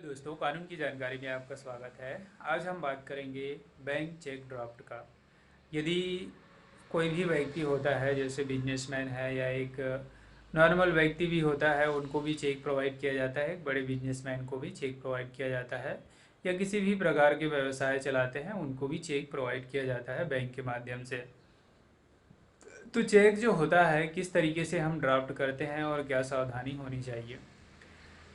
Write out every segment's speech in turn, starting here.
दोस्तों, कानून की जानकारी में आपका स्वागत है। आज हम बात करेंगे बैंक चेक ड्राफ्ट का। यदि कोई भी व्यक्ति होता है, जैसे बिजनेसमैन है या एक नॉर्मल व्यक्ति भी होता है, उनको भी चेक प्रोवाइड किया जाता है। एक बड़े बिजनेसमैन को भी चेक प्रोवाइड किया जाता है, या किसी भी प्रकार के व्यवसाय चलाते हैं उनको भी चेक प्रोवाइड किया जाता है बैंक के माध्यम से। तो चेक जो होता है, किस तरीके से हम ड्राफ्ट करते हैं और क्या सावधानी होनी चाहिए।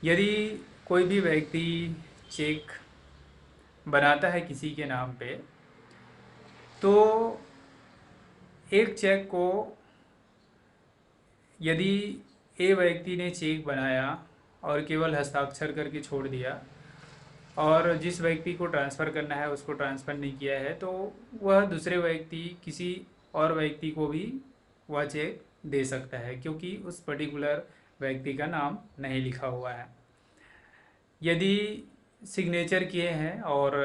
यदि कोई भी व्यक्ति चेक बनाता है किसी के नाम पे, तो एक चेक को, यदि ए व्यक्ति ने चेक बनाया और केवल हस्ताक्षर करके छोड़ दिया और जिस व्यक्ति को ट्रांसफ़र करना है उसको ट्रांसफ़र नहीं किया है, तो वह दूसरे व्यक्ति किसी और व्यक्ति को भी वह चेक दे सकता है, क्योंकि उस पर्टिकुलर व्यक्ति का नाम नहीं लिखा हुआ है। यदि सिग्नेचर किए हैं और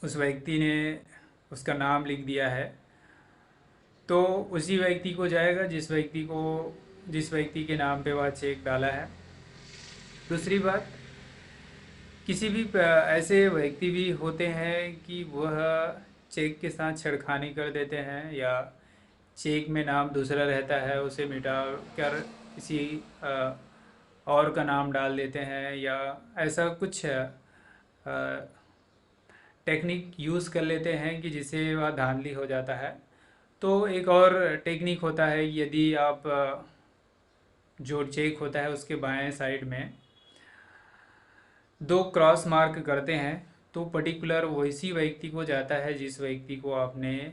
उस व्यक्ति ने उसका नाम लिख दिया है, तो उसी व्यक्ति को जाएगा जिस व्यक्ति के नाम पे वह चेक डाला है। दूसरी बात, किसी भी ऐसे व्यक्ति भी होते हैं कि वह चेक के साथ छेड़खानी कर देते हैं, या चेक में नाम दूसरा रहता है उसे मिटा कर किसी और का नाम डाल देते हैं, या ऐसा कुछ टेक्निक यूज़ कर लेते हैं कि जिससे वह धांधली हो जाता है। तो एक और टेक्निक होता है, यदि आप जो चेक होता है उसके बाएं साइड में दो क्रॉस मार्क करते हैं, तो पर्टिकुलर वैसी व्यक्ति को जाता है जिस व्यक्ति को आपने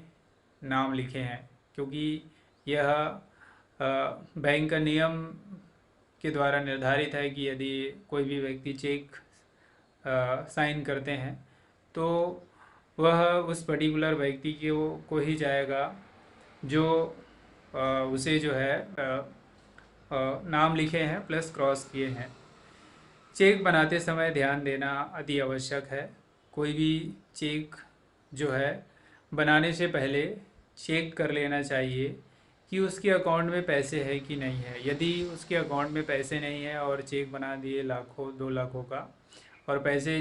नाम लिखे हैं, क्योंकि यह बैंक का नियम के द्वारा निर्धारित है कि यदि कोई भी व्यक्ति चेक साइन करते हैं तो वह उस पर्टिकुलर व्यक्ति को ही जाएगा जो उसे जो है नाम लिखे हैं प्लस क्रॉस किए हैं। चेक बनाते समय ध्यान देना अति आवश्यक है। कोई भी चेक जो है बनाने से पहले चेक कर लेना चाहिए कि उसके अकाउंट में पैसे है कि नहीं है। यदि उसके अकाउंट में पैसे नहीं है और चेक बना दिए लाखों 2 लाखों का और पैसे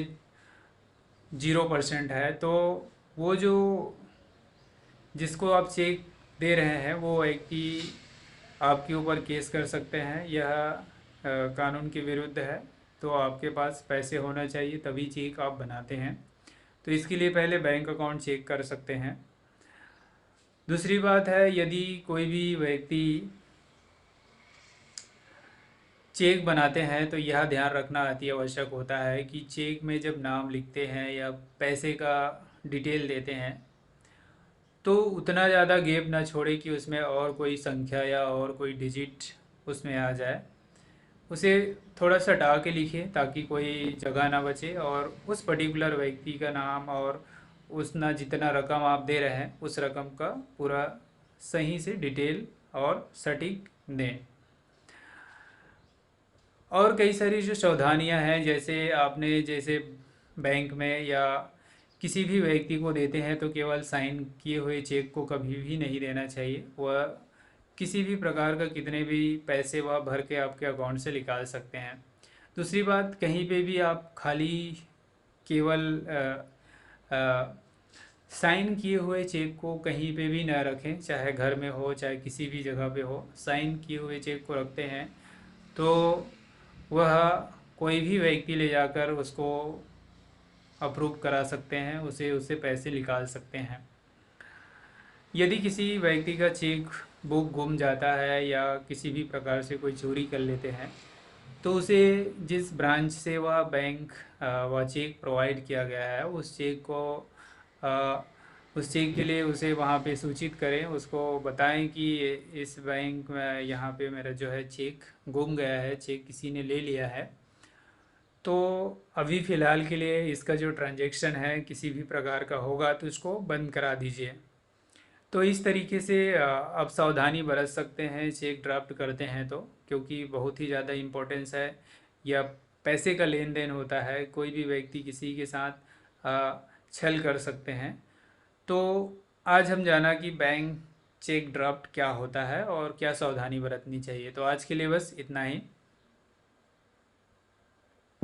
0% है, तो वो जो जिसको आप चेक दे रहे हैं वो व्यक्ति आपके ऊपर केस कर सकते हैं। यह कानून के विरुद्ध है। तो आपके पास पैसे होना चाहिए तभी चेक आप बनाते हैं। तो इसके लिए पहले बैंक अकाउंट चेक कर सकते हैं। दूसरी बात है, यदि कोई भी व्यक्ति चेक बनाते हैं तो यह ध्यान रखना अति आवश्यक होता है कि चेक में जब नाम लिखते हैं या पैसे का डिटेल देते हैं, तो उतना ज़्यादा गैप ना छोड़े कि उसमें और कोई संख्या या और कोई डिजिट उसमें आ जाए। उसे थोड़ा सा हटा के लिखें ताकि कोई जगह ना बचे, और उस पर्टिकुलर व्यक्ति का नाम और उस ना जितना रकम आप दे रहे हैं उस रकम का पूरा सही से डिटेल और सटीक दें। और कई सारी जो सावधानियां हैं, जैसे बैंक में या किसी भी व्यक्ति को देते हैं तो केवल साइन किए हुए चेक को कभी भी नहीं देना चाहिए। वह किसी भी प्रकार का कितने भी पैसे वह भर के आपके अकाउंट से निकाल सकते हैं। दूसरी बात, कहीं पे भी आप खाली केवल साइन किए हुए चेक को कहीं पे भी ना रखें, चाहे घर में हो चाहे किसी भी जगह पे हो। साइन किए हुए चेक को रखते हैं तो वह कोई भी व्यक्ति ले जाकर उसको अप्रूव करा सकते हैं, उससे पैसे निकाल सकते हैं। यदि किसी व्यक्ति का चेक बुक गुम जाता है या किसी भी प्रकार से कोई चोरी कर लेते हैं, तो उसे जिस ब्रांच से वह चेक प्रोवाइड किया गया है उस चेक के लिए उसे वहाँ पे सूचित करें। उसको बताएं कि इस बैंक में यहाँ पे मेरा जो है चेक गुम गया है, चेक किसी ने ले लिया है। तो अभी फ़िलहाल के लिए इसका जो ट्रांजैक्शन है किसी भी प्रकार का होगा तो इसको बंद करा दीजिए। तो इस तरीके से आप सावधानी बरत सकते हैं चेक ड्राफ्ट करते हैं तो, क्योंकि बहुत ही ज़्यादा इम्पोर्टेंस है। या पैसे का लेन देन होता है, कोई भी व्यक्ति किसी के साथ छल कर सकते हैं। तो आज हम जाना कि बैंक चेक ड्राफ्ट क्या होता है और क्या सावधानी बरतनी चाहिए। तो आज के लिए बस इतना ही।